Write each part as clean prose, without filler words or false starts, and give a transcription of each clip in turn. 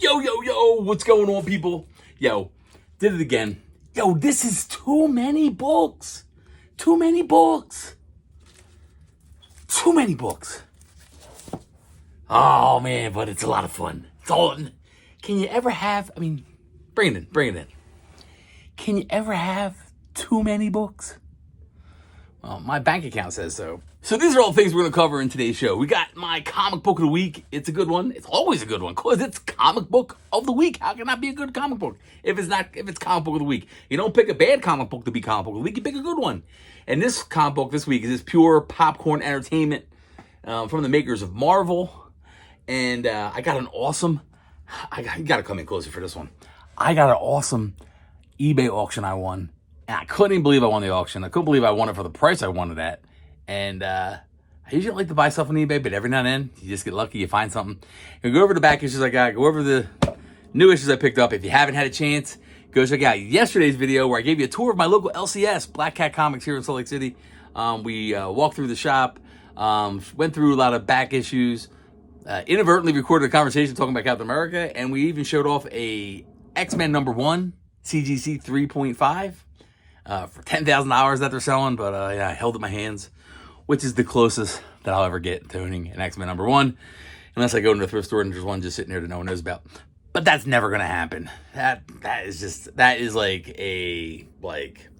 Yo, what's going on, people? Yo, did it again. Yo, this is too many books. Too many books. Too many books. Oh, man, but it's a lot of fun. It's all. Can you ever have, bring it in. Can you ever have too many books? Well, my bank account says so. So these are all the things we're going to cover in today's show. We got my comic book of the week. It's a good one. It's always a good one because it's comic book of the week. How can that be a good comic book if it's comic book of the week? You don't pick a bad comic book to be comic book of the week. You pick a good one. And this comic book this week is this pure popcorn entertainment from the makers of Marvel. And I got an awesome, you got to come in closer for this one. I got an awesome eBay auction I won. And I couldn't even believe I won the auction. I couldn't believe I won it for the price I won it at. And I usually like to buy stuff on eBay, but every now and then, you just get lucky, you find something. You go over the back issues I got, go over the new issues I picked up. If you haven't had a chance, go check out yesterday's video where I gave you a tour of my local LCS, Black Cat Comics here in Salt Lake City. We walked through the shop, went through a lot of back issues, inadvertently recorded a conversation talking about Captain America, and we even showed off a X-Men #1, CGC 3.5. For $10,000 that they're selling, but yeah, I held it in my hands, which is the closest that I'll ever get to owning an X-Men #1, unless I go into a thrift store and there's one just sitting there that no one knows about. But that's never gonna happen. That is like a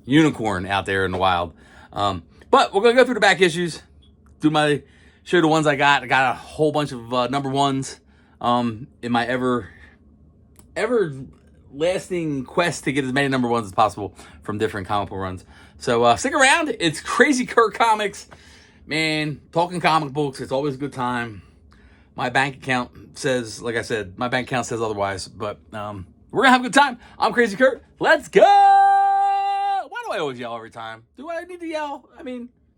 unicorn out there in the wild. But we're gonna go through the back issues, show the ones I got. I got a whole bunch of #1s in my ever lasting quest to get as many #1s as possible from different comic book runs. So stick around. It's Crazy Curt Comics. Man, talking comic books, it's always a good time. My bank account says, like I said, otherwise, but we're gonna have a good time. I'm Crazy Curt. Let's go! Why do I always yell every time? Do I need to yell?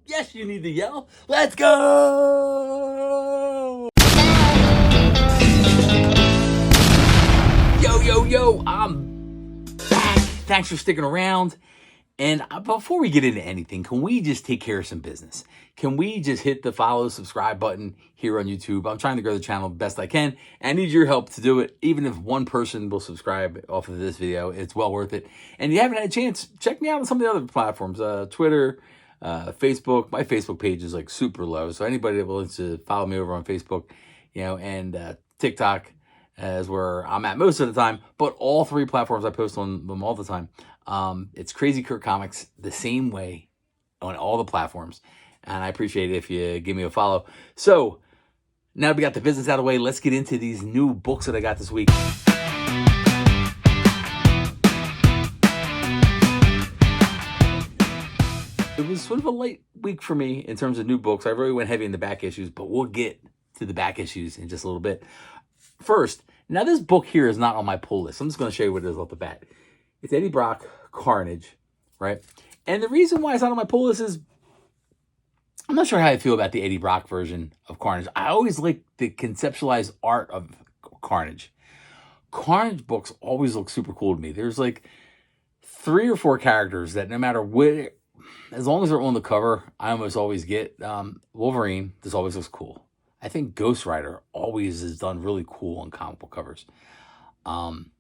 Yes, you need to yell. Let's go! Yo, I'm back. Thanks for sticking around. And before we get into anything, can we just take care of some business? Can we just hit the follow, subscribe button here on YouTube? I'm trying to grow the channel the best I can. And I need your help to do it. Even if one person will subscribe off of this video, it's well worth it. And if you haven't had a chance, check me out on some of the other platforms. Twitter, Facebook. My Facebook page is super low. So anybody that wants to follow me over on Facebook, and TikTok, is where I'm at most of the time, but all three platforms I post on them all the time. It's Crazy Curt Comics the same way on all the platforms, and I appreciate it if you give me a follow. So now that we got the business out of the way, let's get into these new books that I got this week. It was sort of a light week for me in terms of new books. I really went heavy in the back issues, but we'll get to the back issues in just a little bit. First, now this book here is not on my pull list. I'm just going to show you what it is off the bat. It's Eddie Brock, Carnage, right? And the reason why it's not on my pull list is I'm not sure how I feel about the Eddie Brock version of Carnage. I always like the conceptualized art of Carnage. Carnage books always look super cool to me. There's 3 or 4 characters that no matter where, as long as they're on the cover, I almost always get. Wolverine, this always looks cool. I think Ghost Rider always is done really cool on comic book covers.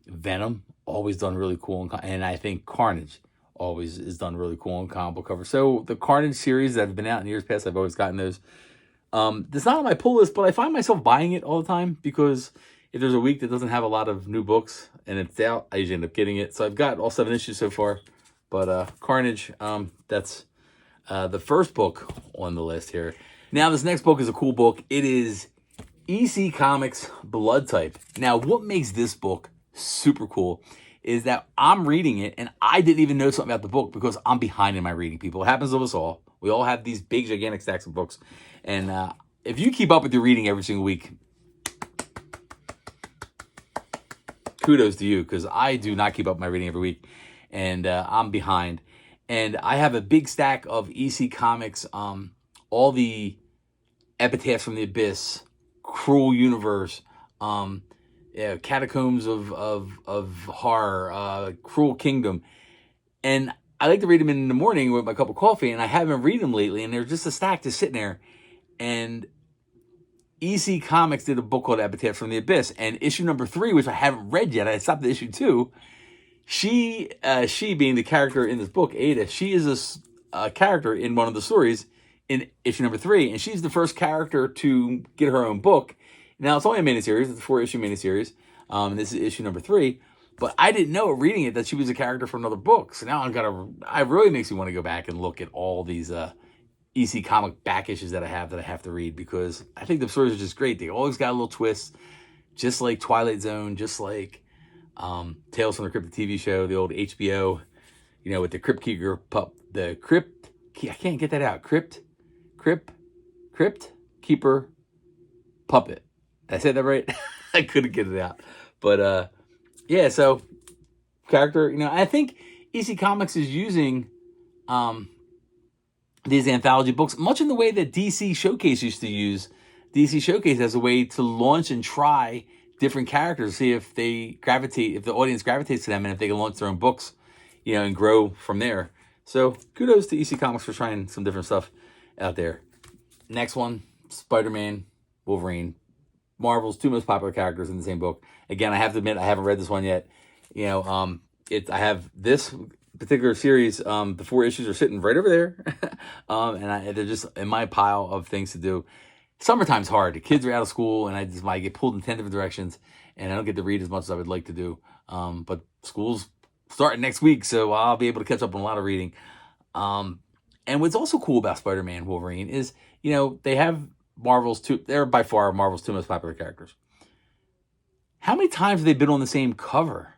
Venom, always done really cool. And I think Carnage always is done really cool on comic book covers. So the Carnage series that have been out in years past, I've always gotten those. It's not on my pull list, but I find myself buying it all the time because if there's a week that doesn't have a lot of new books and it's out, I usually end up getting it. So I've got all 7 issues so far. But Carnage, that's the first book on the list here. Now, this next book is a cool book. It is EC Comics Blood Type. Now, what makes this book super cool is that I'm reading it, and I didn't even know something about the book because I'm behind in my reading, people. It happens to us all. We all have these big, gigantic stacks of books. And if you keep up with your reading every single week, kudos to you, because I do not keep up my reading every week, and I'm behind. And I have a big stack of EC Comics, all the Epitaphs from the Abyss, Cruel Universe, Catacombs of Horror, Cruel Kingdom. And I like to read them in the morning with my cup of coffee, and I haven't read them lately, and they're just a stack just sitting there. And EC Comics did a book called Epitaph from the Abyss, and issue number 3, which I haven't read yet, I stopped at issue 2. She being the character in this book, Ada, she is a character in one of the stories in issue number 3, and she's the first character to get her own book. Now, it's only a miniseries. It's a 4-issue miniseries. And this is issue number 3. But I didn't know, reading it, that she was a character from another book. So now it really makes me want to go back and look at all these EC comic back issues that I have to read, because I think the stories are just great. They always got a little twist, just like Twilight Zone, just like Tales from the Crypt TV show, the old HBO, with the Crypt Keeper I can't get that out. Crypt Keeper puppet. Did I say that right? I couldn't get it out. But yeah, so character, I think EC Comics is using these anthology books much in the way that DC Showcase used to use DC Showcase as a way to launch and try different characters, see if the audience gravitates to them, and if they can launch their own books, and grow from there. So kudos to EC Comics for trying some different stuff out there. Next one, Spider-Man, Wolverine, Marvel's 2 most popular characters in the same book. Again, I have to admit, I haven't read this one yet. I have this particular series. The 4 issues are sitting right over there, and they're just in my pile of things to do. Summertime's hard. The kids are out of school, and I get pulled in 10 different directions, and I don't get to read as much as I would like to do. But school's starting next week, so I'll be able to catch up on a lot of reading. And what's also cool about Spider-Man, Wolverine is, they have they're by far Marvel's 2 most popular characters. How many times have they been on the same cover?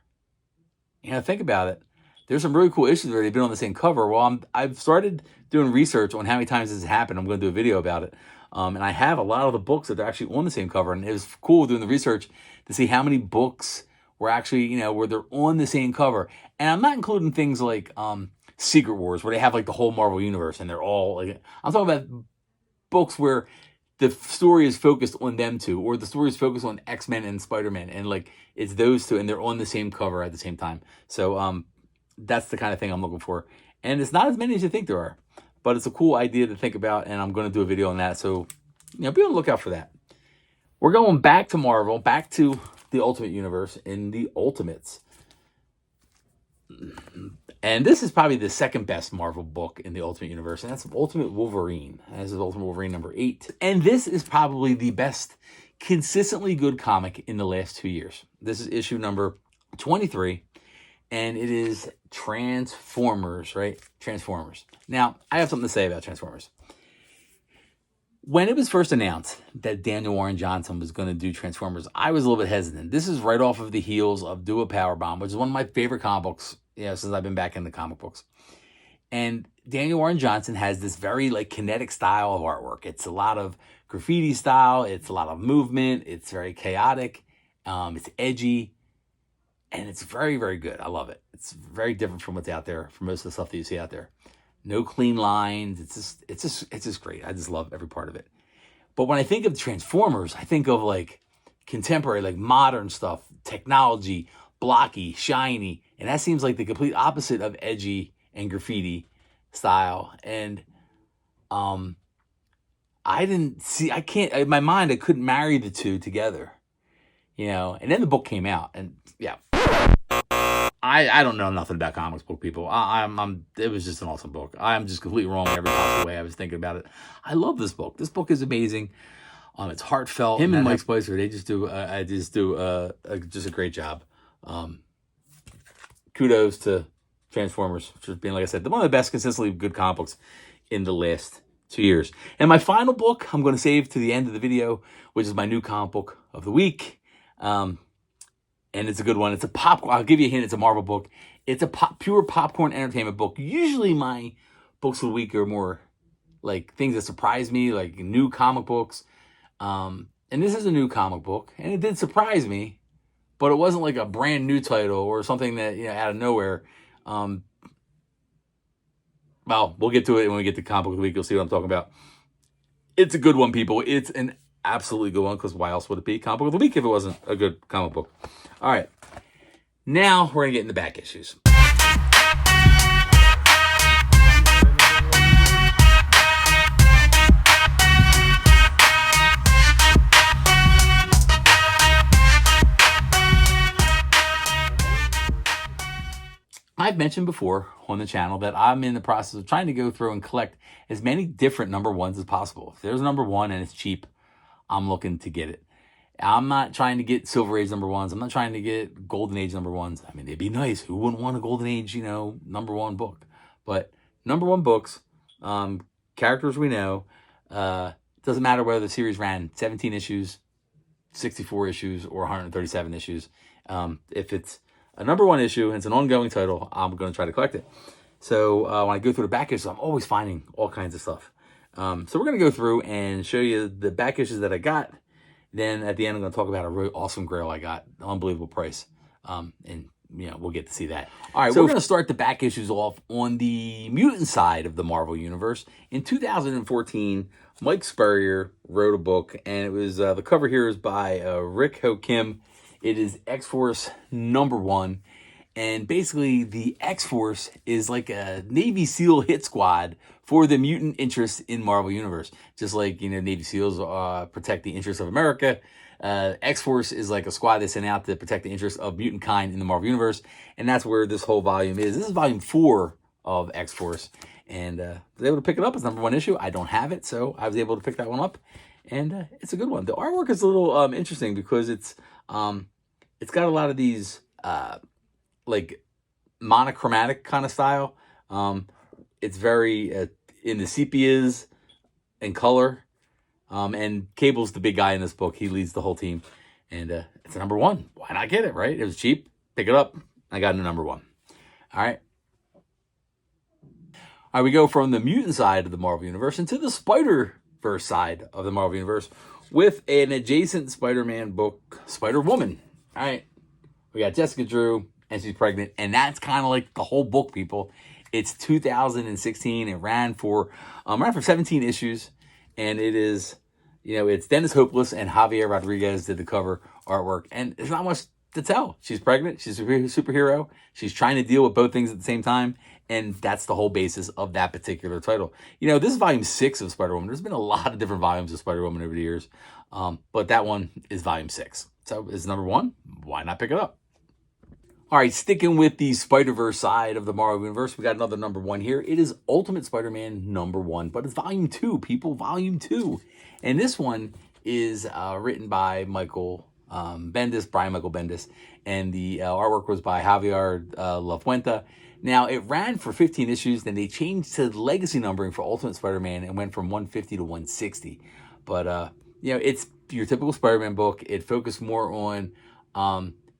Think about it. There's some really cool issues where they've been on the same cover. Well, I've started doing research on how many times this has happened. I'm going to do a video about it. And I have a lot of the books that are actually on the same cover. And it was cool doing the research to see how many books were actually, where they're on the same cover. And I'm not including things like Secret Wars, where they have like the whole Marvel universe and they're all like, I'm talking about books where the story is focused on them two, or the story is focused on X-Men and Spider-Man, and like it's those two, and they're on the same cover at the same time. So that's the kind of thing I'm looking for, and it's not as many as you think there are, but it's a cool idea to think about, and I'm going to do a video on that. So be on the lookout for that. We're going back to Marvel, back to the Ultimate Universe in the Ultimates. And this is probably the second best Marvel book in the Ultimate Universe, and that's Ultimate Wolverine. This is Ultimate Wolverine number 8. And this is probably the best consistently good comic in the last 2 years. This is issue number 23, and it is Transformers, right? Transformers. Now, I have something to say about Transformers. When it was first announced that Daniel Warren Johnson was going to do Transformers, I was a little bit hesitant. This is right off of the heels of Do a Powerbomb, which is one of my favorite comic books, since I've been back in the comic books. And Daniel Warren Johnson has this very kinetic style of artwork. It's a lot of graffiti style. It's a lot of movement. It's very chaotic. It's edgy, and it's very, very good. I love it. It's very different from what's out there, from most of the stuff that you see out there. No clean lines. It's just great. I just love every part of it. But when I think of Transformers, I think of contemporary, modern stuff, technology, blocky, shiny, and that seems like the complete opposite of edgy and graffiti style. And in my mind, I couldn't marry the two together, and then the book came out, and yeah. I don't know nothing about comics book people. It was just an awesome book. I'm just completely wrong in every possible way I was thinking about it. I love this book. This book is amazing. It's heartfelt. Him and Mike Spicer, they just do just a great job. Kudos to Transformers for being, like I said, one of the best consistently good comic books in the last 2 years. And my final book, I'm going to save to the end of the video, which is my new comic book of the week. And it's a good one. It's a I'll give you a hint. It's a Marvel book. It's a pure popcorn entertainment book. Usually my books of the week are more things that surprise me, like new comic books. And this is a new comic book, and it did surprise me, but it wasn't like a brand new title or something that out of nowhere. Well, we'll get to it when we get to comic book of the week. You'll see what I'm talking about. It's a good one, people. It's an absolutely good one, because why else would it be comic book of the week if it wasn't a good comic book? All right, now we're gonna get into back issues. I've mentioned before on the channel that I'm in the process of trying to go through and collect as many different number ones as possible. If there's a number one and it's cheap, I'm looking to get it. I'm not trying to get Silver Age number ones. I'm not trying to get Golden Age number ones. I mean, they'd be nice. Who wouldn't want a Golden Age, number one book? But number one books, characters we know, doesn't matter whether the series ran 17 issues, 64 issues, or 137 issues. If it's a number one issue and it's an ongoing title, I'm going to try to collect it. So when I go through the back issues, I'm always finding all kinds of stuff. So we're going to go through and show you the back issues that I got. Then at the end, I'm going to talk about a really awesome grail I got, unbelievable price. And we'll get to see that. All right, so we're going to start the back issues off on the mutant side of the Marvel Universe. In 2014, Mike Spurrier wrote a book, and it was the cover here is by Rick Ho Kim. It is X-Force number one. And basically, the X-Force is like a Navy SEAL hit squad for the mutant interests in Marvel Universe. Just like, Navy SEALs protect the interests of America. X-Force is like a squad they sent out to protect the interests of mutant kind in the Marvel Universe. And that's where this whole volume is. This is volume 4 of X-Force. And I was able to pick it up as number one issue. I don't have it, so I was able to pick that one up. And it's a good one. The artwork is a little interesting because it's got a lot of these like monochromatic kind of style. It's very in the sepias and color. And Cable's the big guy in this book. He leads the whole team. And it's a number one. Why not get it, right? It was cheap. Pick it up. I got a number one. All right. All right, we go from the mutant side of the Marvel Universe into the Spider-Verse side of the Marvel Universe with an adjacent Spider-Man book, Spider-Woman. All right. We got Jessica Drew, and she's pregnant. And that's kind of like the whole book, people. It's 2016. It ran for 17 issues. And it is, it's Dennis Hopeless and Javier Rodriguez did the cover artwork. And there's not much to tell. She's pregnant. She's a superhero. She's trying to deal with both things at the same time. And that's the whole basis of that particular title. This is volume 6 of Spider-Woman. There's been a lot of different volumes of Spider-Woman over the years. But that one is volume 6. So it's number one. Why not pick it up? All right, sticking with the Spider-Verse side of the Marvel Universe, we got another number one here. It is Ultimate Spider-Man number one, but it's volume 2, people, volume 2. And this one is written by Brian Michael Bendis, and the artwork was by Javier La Fuente. Now, it ran for 15 issues, then they changed to legacy numbering for Ultimate Spider-Man and went from 150 to 160. But, it's your typical Spider-Man book. It focused more on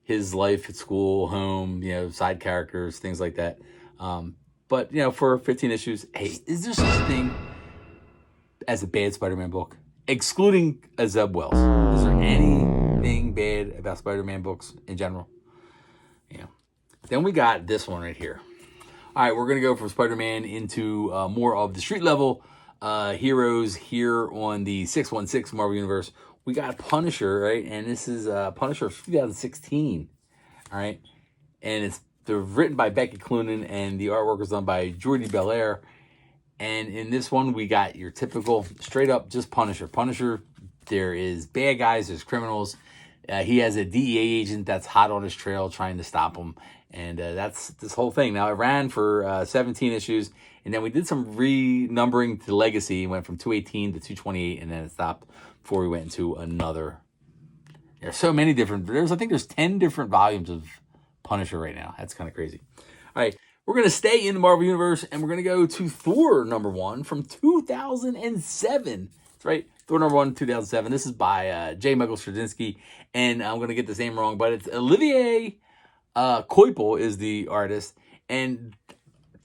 his life at school, home, side characters, things like that. But, for 15 issues, hey, is there such a thing as a bad Spider-Man book? Excluding a Zeb Wells. Is there anything bad about Spider-Man books in general? Then we got this one right here. All right, we're going to go from Spider-Man into more of the street level heroes here on the 616 Marvel Universe. We got Punisher, right? And this is Punisher 2016, all right? And they're written by Becky Cloonan, and the artwork was done by Jordi Belair. And in this one, we got your typical, straight up, just Punisher. Punisher, there is bad guys, there's criminals. He has a DEA agent that's hot on his trail trying to stop him. And that's this whole thing. Now, it ran for 17 issues. And then we did some renumbering to Legacy. It went from 218 to 228, and then it stopped before we went into another. There's so many different. I think there's 10 different volumes of Punisher right now. That's kind of crazy. All right, we're going to stay in the Marvel Universe, and we're going to go to Thor number one from 2007. That's right, Thor number one, 2007. This is by J. Michael Straczynski, and I'm going to get this name wrong, but it's Olivier Coipel is the artist, and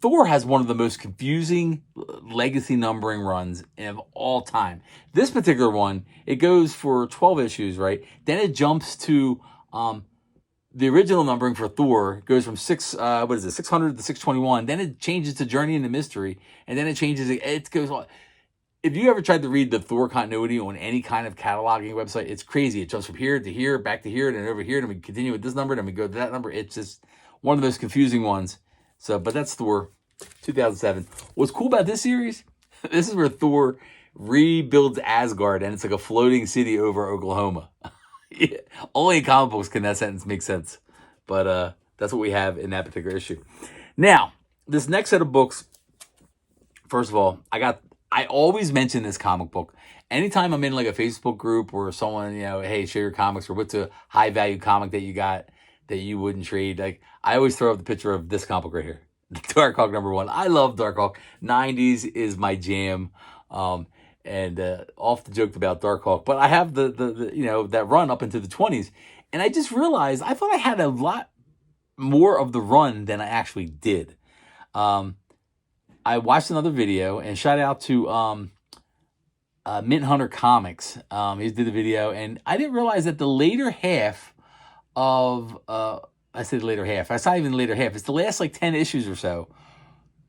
Thor has one of the most confusing legacy numbering runs of all time. This particular one, it goes for 12 issues, right? Then it jumps to the original numbering for Thor goes from 600 to 621. Then it changes to Journey into Mystery, and then it changes. It goes on. If you ever tried to read the Thor continuity on any kind of cataloging website, it's crazy. It jumps from here to here, back to here, then over here, then we continue with this number, then we go to that number. It's just one of those confusing ones. So, but that's Thor 2007. What's cool about this series, this is where Thor rebuilds Asgard, and it's like a floating city over Oklahoma. Yeah, only in comic books can that sentence make sense. But that's what we have in that particular issue. Now, this next set of books, first of all, I always mention this comic book. Anytime I'm in like a Facebook group or someone, hey, share your comics, or what's a high value comic that you got that you wouldn't trade. Like, I always throw up the picture of this comic book right here. Dark Hawk #1. I love Dark Hawk. 90s is my jam. And often joked about Dark Hawk, but I have the that run up into the 20s, and I just realized I thought I had a lot more of the run than I actually did. I watched another video, and shout out to Mint Hunter Comics. He did the video, and I didn't realize that the later half of I said later half. It's not even the later half. It's the last like 10 issues or so.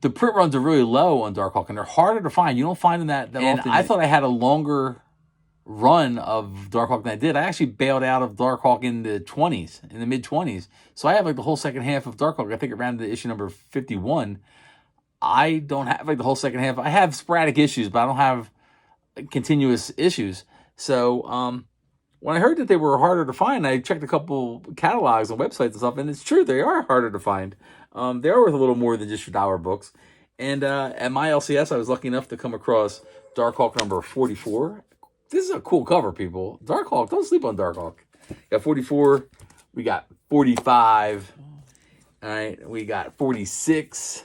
The print runs are really low on Dark Hawk, and they're harder to find. You don't find them that often. I thought I had a longer run of Dark Hawk than I did. I actually bailed out of Dark Hawk in the 20s, in the mid-20s. So I have like the whole second half of Dark Hawk. I think around the issue number 51. I don't have like the whole second half. I have sporadic issues, but I don't have continuous issues. So when I heard that they were harder to find, I checked a couple catalogs and websites and stuff, and it's true, they are harder to find. They are worth a little more than just your dollar books. And at my LCS, I was lucky enough to come across Dark Hawk #44. This is a cool cover, people. Dark Hawk, don't sleep on Dark Hawk. Got 44, we got 45, all right, we got 46,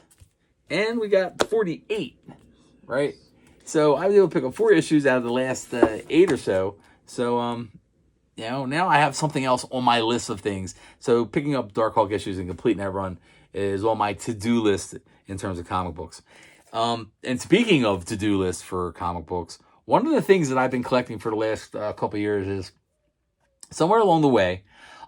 and we got 48, right? So I was able to pick up 4 issues out of the last 8 or so. So, now I have something else on my list of things. So picking up Dark Hawk issues and completing that run is on my to-do list in terms of comic books. And speaking of to-do lists for comic books, one of the things that I've been collecting for the last couple of years is somewhere along the way,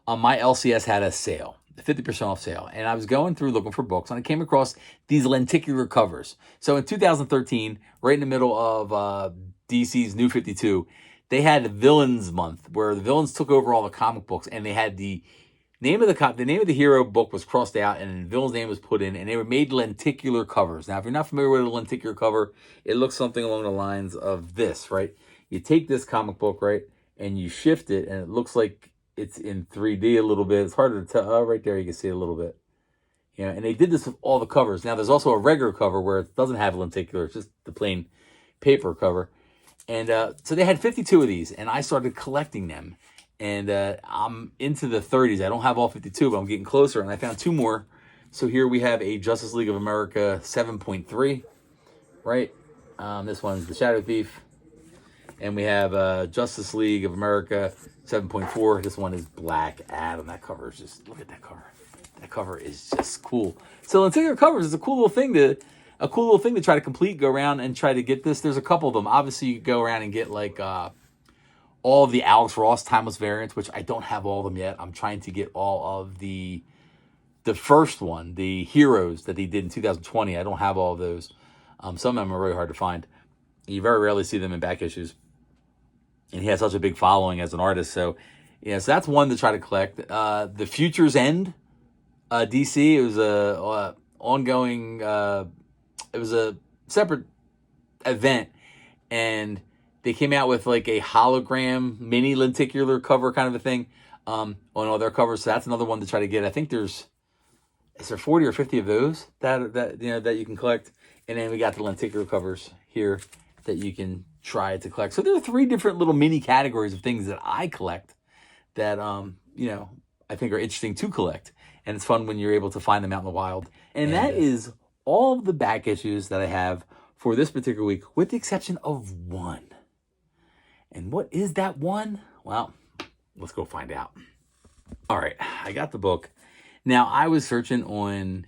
my LCS had a sale, a 50% off sale. And I was going through looking for books, and I came across these lenticular covers. So in 2013, right in the middle of DC's New 52, they had the Villains Month, where the villains took over all the comic books, and they had the name of the hero book was crossed out, and the villain's name was put in, and they were made lenticular covers. Now, if you're not familiar with a lenticular cover, it looks something along the lines of this, right? You take this comic book, right, and you shift it, and it looks like it's in 3D a little bit. It's harder to tell. Oh, right there, you can see it a little bit. And they did this with all the covers. Now, there's also a regular cover where it doesn't have lenticular. It's just the plain paper cover. And so they had 52 of these, and I started collecting them. And I'm into the 30s. I don't have all 52, but I'm getting closer, and I found 2 more. So here we have a Justice League of America 7.3, right? This one's The Shadow Thief. And we have Justice League of America 7.4. This one is Black Adam. That cover is just, look at that cover. That cover is just cool. So lenticular covers is a cool little thing to try to complete, go around and try to get this. There's a couple of them. Obviously, you could go around and get like all of the Alex Ross timeless variants, which I don't have all of them yet. I'm trying to get all of the first one, the Heroes that he did in 2020. I don't have all of those. Some of them are really hard to find. You very rarely see them in back issues. And he has such a big following as an artist. So, so that's one to try to collect. The Future's End, DC, it was a ongoing, it was a separate event. And they came out with like a hologram mini lenticular cover kind of a thing on all their covers. So that's another one to try to get. I think is there 40 or 50 of those that you can collect. And then we got the lenticular covers here that you can try to collect. So there are 3 different little mini categories of things that I collect that I think are interesting to collect. And it's fun when you're able to find them out in the wild. And that is all of the back issues that I have for this particular week, with the exception of one. And what is that one? Well, let's go find out. All right, I got the book. Now, I was searching on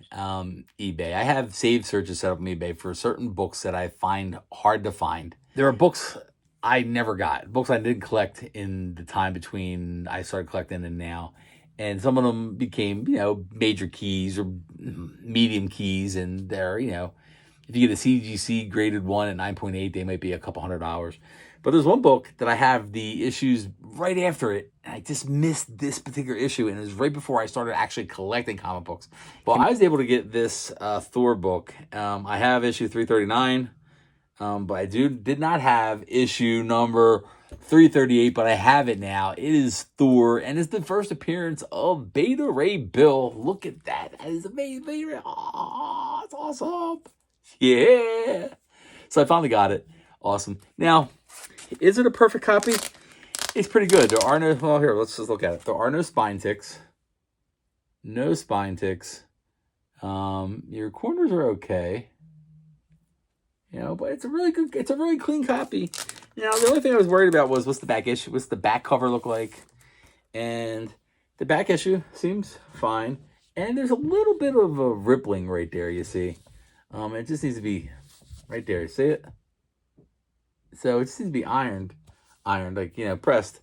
eBay. I have saved searches set up on eBay for certain books that I find hard to find. There are books I never got, books I didn't collect in the time between I started collecting and now. And some of them became, major keys or medium keys. And they're, if you get a CGC graded one at 9.8, they might be a couple $100. But there's one book that I have the issues right after it, and I just missed this particular issue, and it was right before I started actually collecting comic books. Well, I was able to get this Thor book. I have issue 339, but I did not have issue number 338, but I have it now. It is Thor, and it's the first appearance of Beta Ray Bill. Look at that. That is amazing. Beta Ray. Oh, it's awesome. Yeah. So I finally got it. Awesome. Now, is it a perfect copy? It's pretty good. There are no, well, here, let's just look at it. There are no spine ticks. No spine ticks. Your corners are okay. But it's a really good, it's a really clean copy. The only thing I was worried about was what's the back issue, what's the back cover look like? And the back issue seems fine. And there's a little bit of a rippling right there, you see. It just needs to be right there. See it? So it just needs to be ironed, like, pressed.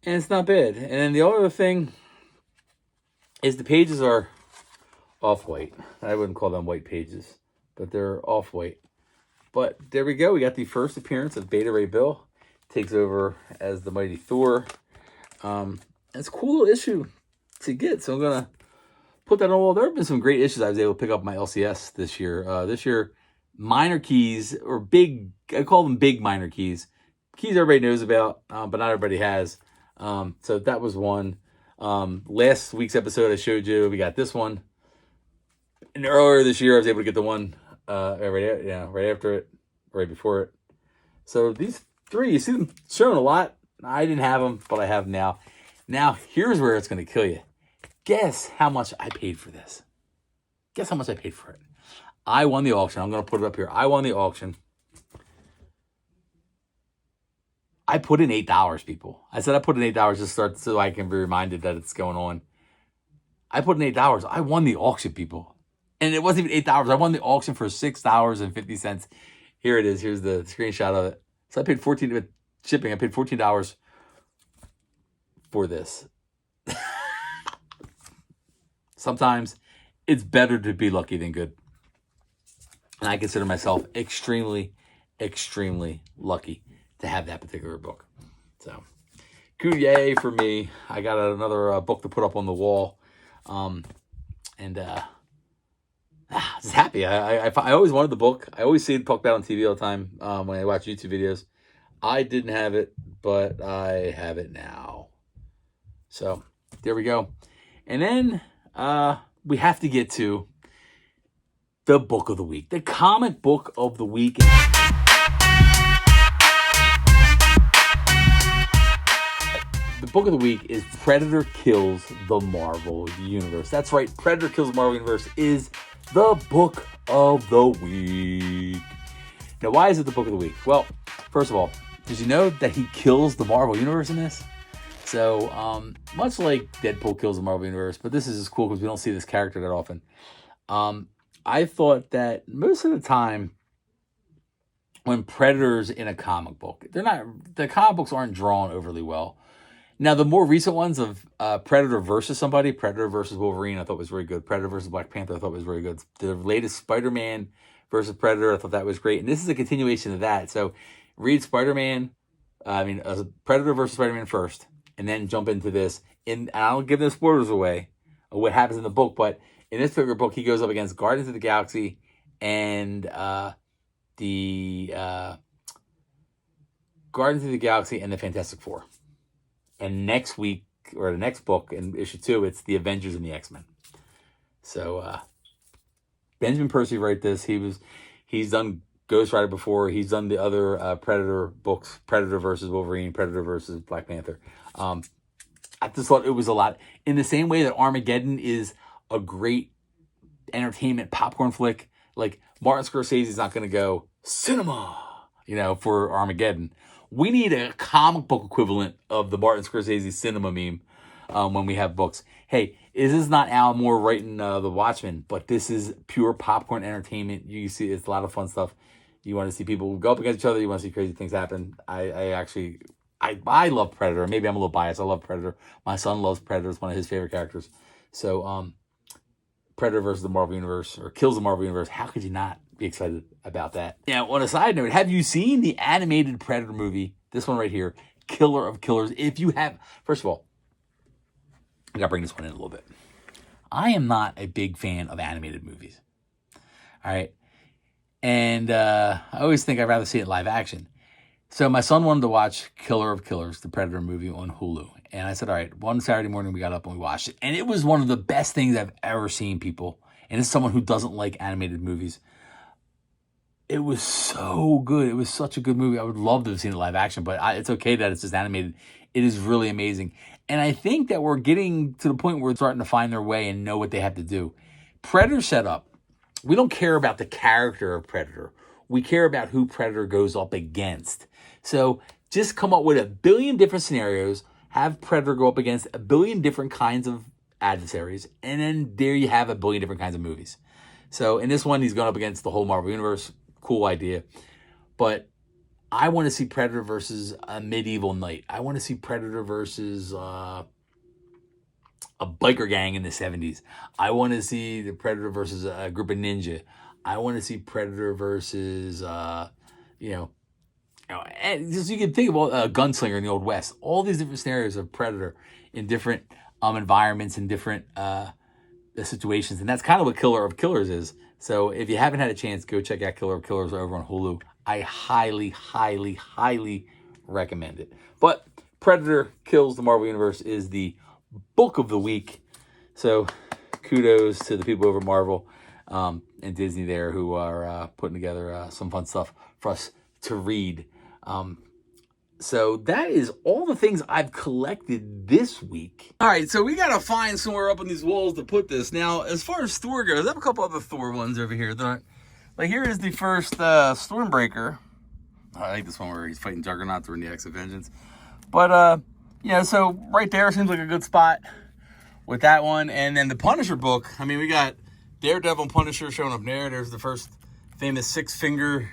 And it's not bad. And then the other thing is the pages are off-white. I wouldn't call them white pages, but they're off-white. But there we go. We got the first appearance of Beta Ray Bill. Takes over as the Mighty Thor. It's a cool little issue to get. So I'm going to put that on the wall. There have been some great issues I was able to pick up my LCS this year. This year, minor keys, or big, I call them big minor keys. Keys everybody knows about, but not everybody has. So that was one. Last week's episode I showed you, we got this one. And earlier this year, I was able to get the one right after it, right before it. So these three, you see them showing a lot. I didn't have them, but I have them now. Now, here's where it's going to kill you. Guess how much I paid for this. Guess how much I paid for it. I won the auction. I'm going to put it up here. I won the auction. I put in $8, people. I said I put in $8 to start so I can be reminded that it's going on. I put in $8. I won the auction, people. And it wasn't even $8. I won the auction for $6.50. Here it is. Here's the screenshot of it. So I paid $14 with shipping. I paid $14 for this. Sometimes it's better to be lucky than good. And I consider myself extremely, extremely lucky to have that particular book. So, yay for me. I got another book to put up on the wall. Just happy. I always wanted the book. I always see it talked about on TV all the time when I watch YouTube videos. I didn't have it, but I have it now. So, there we go. And then we have to get to the book of the week. The comic book of the week. The book of the week is Predator Kills the Marvel Universe. That's right. Predator Kills the Marvel Universe is the book of the week. Now, why is it the book of the week? Well, first of all, did you know that he kills the Marvel Universe in this? So, much like Deadpool kills the Marvel Universe, but this is just cool because we don't see this character that often. I thought that most of the time when Predator's in a comic book, the comic books aren't drawn overly well. Now, the more recent ones of Predator versus somebody, Predator versus Wolverine, I thought was very good. Predator versus Black Panther, I thought was very good. The latest Spider-Man versus Predator, I thought that was great. And this is a continuation of that. So read Predator versus Spider-Man first, and then jump into this. And I don't give no spoilers away of what happens in the book, but in this particular book, he goes up against Guardians of the Galaxy and the Fantastic Four. And next week, or the next book in issue 2, it's the Avengers and the X-Men. So Benjamin Percy wrote this. He's done Ghost Rider before. He's done the other Predator books, Predator versus Wolverine, Predator versus Black Panther. I just thought it was a lot. In the same way that Armageddon is a great entertainment popcorn flick, like Martin Scorsese's not going to go cinema, for Armageddon. We need a comic book equivalent of the Martin Scorsese cinema meme when we have books. Hey, this is not Alan Moore writing The Watchmen, but this is pure popcorn entertainment. You see, it's a lot of fun stuff. You want to see people go up against each other. You want to see crazy things happen. I love Predator. Maybe I'm a little biased. I love Predator. My son loves Predator. It's one of his favorite characters. So, Predator versus the Marvel Universe, or Kills the Marvel Universe. How could you not be excited about that? Now, on a side note, have you seen the animated Predator movie? This one right here, Killer of Killers. If you have, first of all, I gotta bring this one in a little bit. I am not a big fan of animated movies. All right. And I always think I'd rather see it live action. So my son wanted to watch Killer of Killers, the Predator movie on Hulu. And I said, all right, one Saturday morning we got up and we watched it. And it was one of the best things I've ever seen, people. And as someone who doesn't like animated movies, it was so good. It was such a good movie. I would love to have seen it live action, but it's okay that it's just animated. It is really amazing. And I think that we're getting to the point where we're starting to find their way and know what they have to do. Predator setup. We don't care about the character of Predator. We care about who Predator goes up against. So just come up with a billion different scenarios, have Predator go up against a billion different kinds of adversaries, and then there you have a billion different kinds of movies. So in this one, he's going up against the whole Marvel Universe. Cool idea. But I want to see Predator versus a medieval knight. I want to see Predator versus a biker gang in the 70s. I want to see the Predator versus a group of ninja. I want to see Predator versus, and just you can think about a gunslinger in the Old West. All these different scenarios of Predator in different environments and different situations. And that's kind of what Killer of Killers is. So if you haven't had a chance, go check out Killer of Killers over on Hulu. I highly, highly, highly recommend it. But Predator Kills the Marvel Universe is the book of the week. So kudos to the people over at Marvel and Disney there who are putting together some fun stuff for us to read. So that is all the things I've collected this week. All right, so we got to find somewhere up on these walls to put this. Now, as far as Thor goes, I have a couple other Thor ones over here. Like here is the first Stormbreaker. I like this one where he's fighting Juggernaut during the Acts of Vengeance. But, so right there seems like a good spot with that one. And then the Punisher book. I mean, we got Daredevil and Punisher showing up there. There's the first famous six finger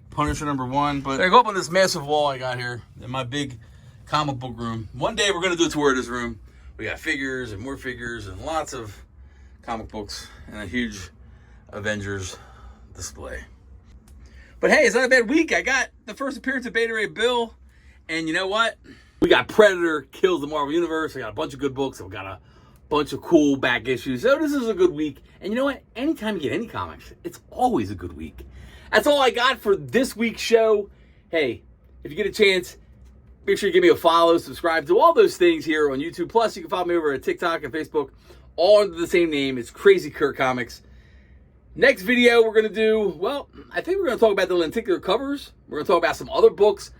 Punisher #1. But I go up on this massive wall I got here in my big comic book room. One day we're going to do a tour of this room. We got figures and more figures and lots of comic books and a huge Avengers display. But hey, it's not a bad week. I got the first appearance of Beta Ray Bill. And you know what? We got Predator Kills the Marvel Universe. I got a bunch of good books. I've got a bunch of cool back issues. So this is a good week. And you know what? Anytime you get any comics, it's always a good week. That's all I got for this week's show. Hey, if you get a chance, make sure you give me a follow, subscribe to all those things here on YouTube. Plus, you can follow me over at TikTok and Facebook, all under the same name. It's Crazy Curt Comics. Next video we're going to do, well, I think we're going to talk about the lenticular covers. We're going to talk about some other books.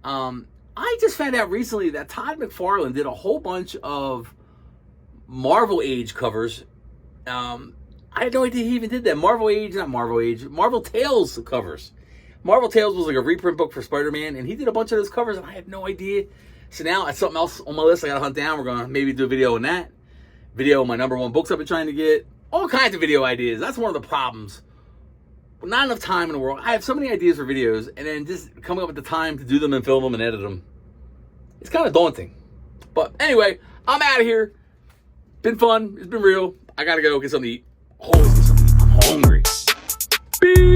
I just found out recently that Todd McFarlane did a whole bunch of Marvel Age covers. I had no idea he even did that. Marvel Tales covers. Marvel Tales was like a reprint book for Spider-Man, and he did a bunch of those covers, and I had no idea. So now that's something else on my list I got to hunt down. We're going to maybe do a video on that. Video on my #1 books I've been trying to get. All kinds of video ideas. That's one of the problems. Not enough time in the world. I have so many ideas for videos, and then just coming up with the time to do them and film them and edit them. It's kind of daunting. But anyway, I'm out of here. Been fun. It's been real. I got to go get something to eat. Always get something to eat. I'm hungry. Peace.